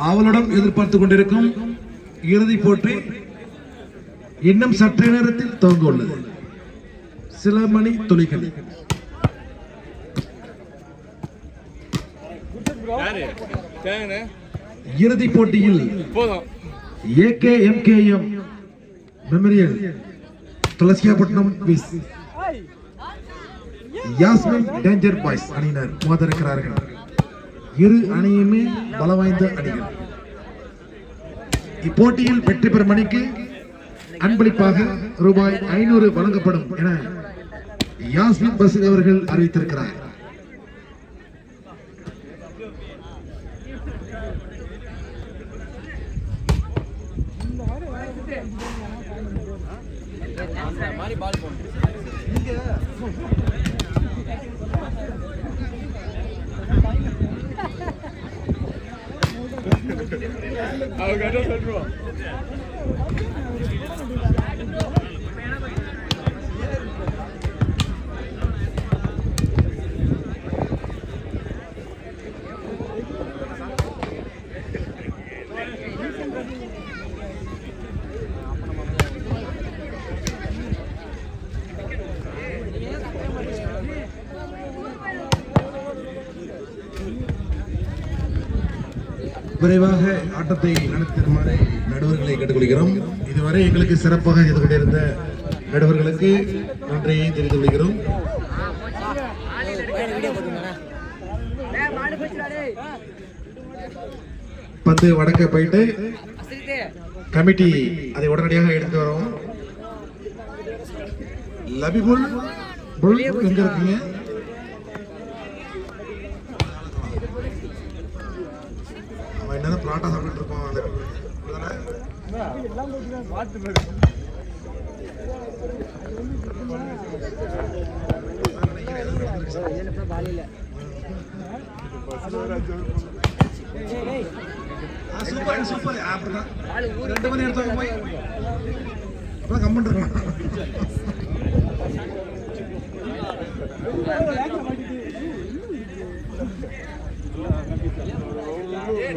ஆவலுடன் எதிர்பார்த்துக் கொண்டிருக்கும் இறுதிப் போட்டி இன்னும் சற்று நேரத்தில் துவங்க உள்ளது. சில மணி துளிகள். இறுதிப் போட்டியில் AKMKM மெமோரியல் துளசியாப்பட்டினம் விஸ் யாஸ்மின் டேஞ்சர் பாய்ஸ் அணியினர் மோதிருக்கிறார்கள். இரு அணியுமே பல வாய்ந்த அணிகள். இப்போட்டியில் வெற்றி பெறும் அணிக்கு அன்பளிப்பாக ரூபாய் 500 வழங்கப்படும் என யாஸ்மின் பஸ் அவர்கள் அறிவித்திருக்கிறார். விரைவாக ஆட்டத்தை நடத்துமாறு நடுவர்களை கேட்டுக்கொள்கிறோம். இதுவரை எங்களுக்கு சிறப்பாக செய்து கொண்டிருந்த நடுவர்களுக்கு நன்றியை தெரிவித்துக் கொள்கிறோம். பந்து வடக்க போயிட்டு கமிட்டி அதை உடனடியாக எடுத்து வரும். லபிபுல் எங்க இருக்கீங்க? என்னதான் பிளாட்டா சாப்பிட்டு இருக்கோம். Super super. அப்படிதான் 2 மணி எடுத்து போய் அப்பதான் கம்மன் இருக்கலாம்.